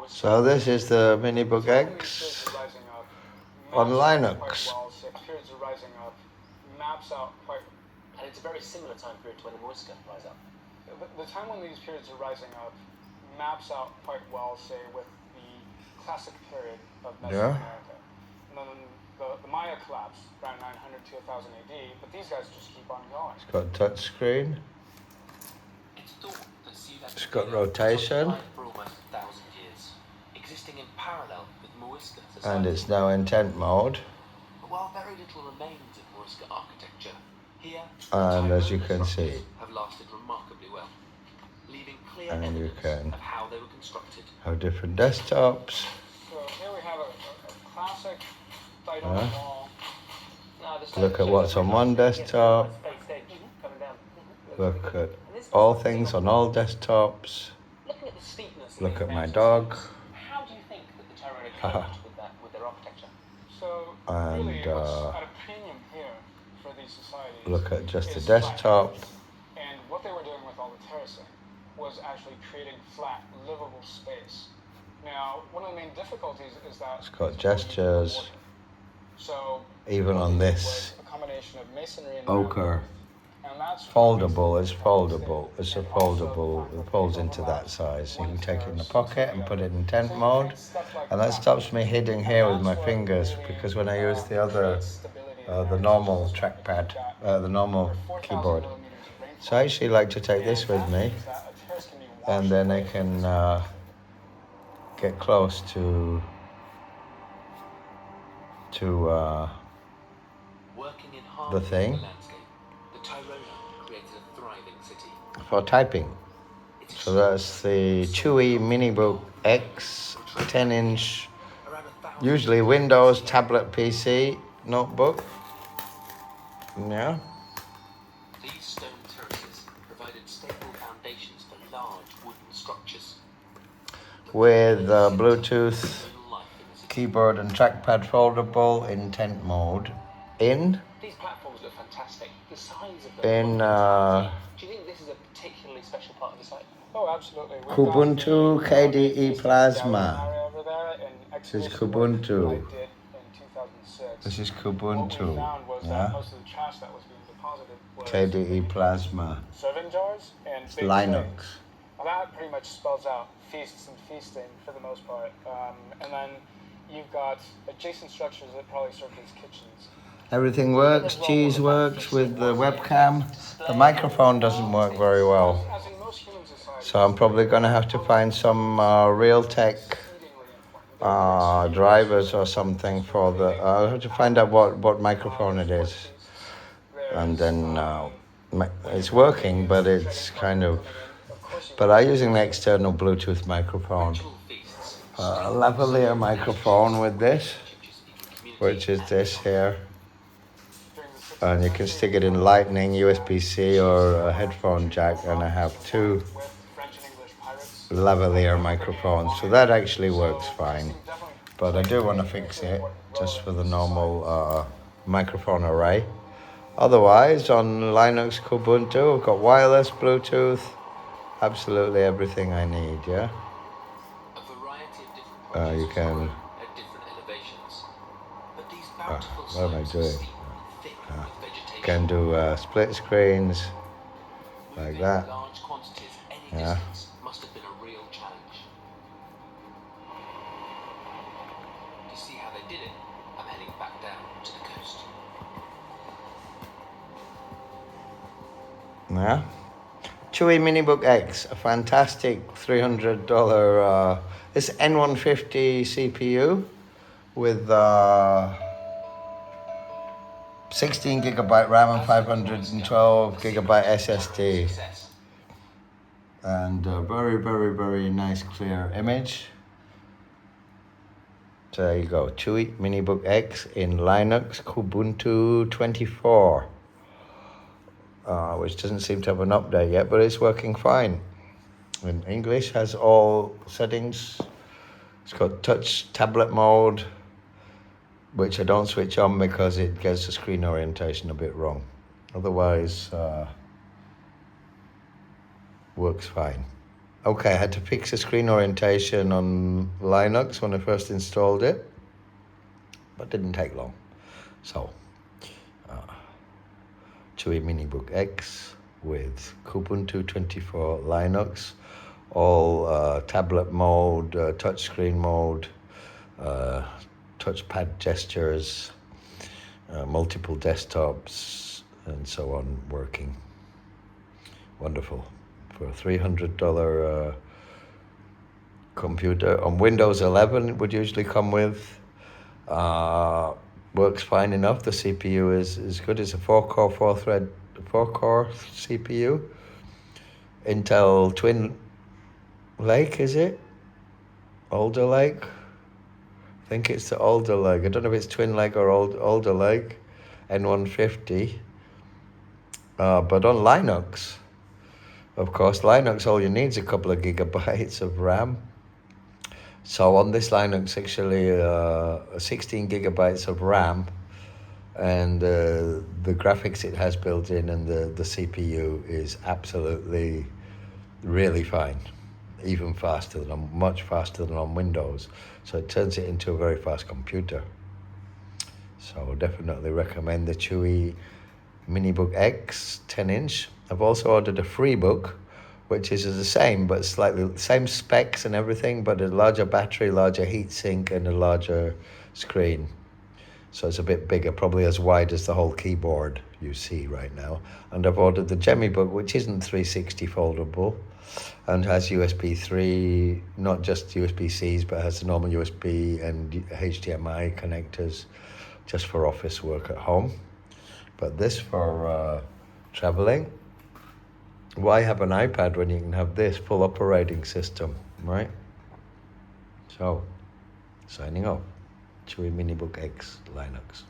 So this is the Minibook X on Linux. Periods of rising up maps out quite, and it's a very similar time period to when the moisture rise up. The time when these periods are rising up maps out quite well, say, with the classic period of Mesoamerica. And then the Maya collapse around 900 to 1000 AD, but these guys just keep on going. It's got touch screen. It's got rotation. For almost 1,000 years, existing in parallel with Muisca society. And it's now in tent mode. While very little remains of Muisca architecture, here and as you can see, have lasted remarkably well, leaving clear and you evidence can of how they were constructed. have different desktops. So here we have a classic light on the wall. Look at what's on one desktop. Look at all things on all desktops. Look at my dog. How do you think that the Terra coped with their architecture? So And really, what's at a premium here for these societies? Look at just the desktop. And what they were doing with all the terracing was actually creating flat, livable space. Now, one of the main difficulties is that It's got gestures. So even on this a combination of masonry and ochre. and that's Foldable, it's foldable. It's a foldable, it folds into that size. You can take it in the pocket and put it in tent mode. And that stops me hitting here with my fingers, because when I use the other, the normal trackpad, the normal keyboard. So I actually like to take this with me, and then I can get close to the thing for typing. So that's the Chuwi Minibook X 10-inch, usually Windows tablet PC notebook. Yeah. These stone terraces provided stable foundations for large wooden structures. With Bluetooth keyboard and trackpad foldable in tent mode. These platforms look fantastic. The size of them. Do you think this is a particularly special part of the site? Oh, absolutely. Kubuntu KDE Plasma. This is Kubuntu. This is Kubuntu. Yeah. KDE Plasma. Serving jars and it's Linux. Well, that pretty much spells out feasts and feasting for the most part. And then you've got adjacent structures that probably serve as kitchens. Everything works, cheese works with the webcam. The microphone doesn't work very well. So I'm probably going to have to find some Realtek drivers or something for the... I'll have to find out what microphone it is. And then it's working, but it's kind of... But I'm using the external Bluetooth microphone. A lavalier microphone with this, which is this here. And you can stick it in lightning, USB-C or a headphone jack, and I have two lavalier microphones. So that actually works fine. But I do want to fix it just for the normal microphone array. Otherwise, on Linux Kubuntu, I've got wireless, Bluetooth, absolutely everything I need, yeah? You can... what am I doing? Can do split screens, like that, yeah. Must have been a real challenge. To see how they did it, I'm heading back down to the coast. Yeah. Chuwi Minibook X, a fantastic $300, this N150 CPU with 16 gigabyte RAM and 512 gigabyte SSD. And a very, very, very nice clear image. So there you go, Chuwi Minibook X in Linux Kubuntu 24. Which doesn't seem to have an update yet, but it's working fine. In English, has all settings. It's got touch tablet mode, which I don't switch on because it gets the screen orientation a bit wrong. Otherwise, works fine. Okay, I had to fix the screen orientation on Linux when I first installed it, but didn't take long. So, Chuwi Minibook X with Kubuntu 24 Linux, all tablet mode, touchscreen mode, touchpad gestures, multiple desktops, and so on working. Wonderful. For a $300 computer on Windows 11, it would usually come with. Works fine enough. The CPU is good. It's a 4-core, 4-core CPU. Intel Twin Lake, is it? Alder Lake? I think it's the Alder Lake. I don't know if it's Twin Lake or Alder Lake. N150. But on Linux, of course, Linux, all you need is a couple of gigabytes of RAM. So on this Linux, actually, 16 gigabytes of RAM, and the graphics it has built in and the CPU is absolutely really fine, even faster than much faster than on Windows. So it turns it into a very fast computer. So definitely recommend the Chuwi Minibook X 10-inch. I've also ordered a free book, which is the same, but slightly same specs and everything, but a larger battery, larger heatsink, and a larger screen. So it's a bit bigger, probably as wide as the whole keyboard you see right now. And I've ordered the Gemibook, which isn't 360 foldable, and has USB 3, not just USB-Cs, but has the normal USB and HDMI connectors, just for office work at home. But this for traveling. Why have an iPad when you can have this full operating system, right? So, signing off. Chuwi Minibook X Linux.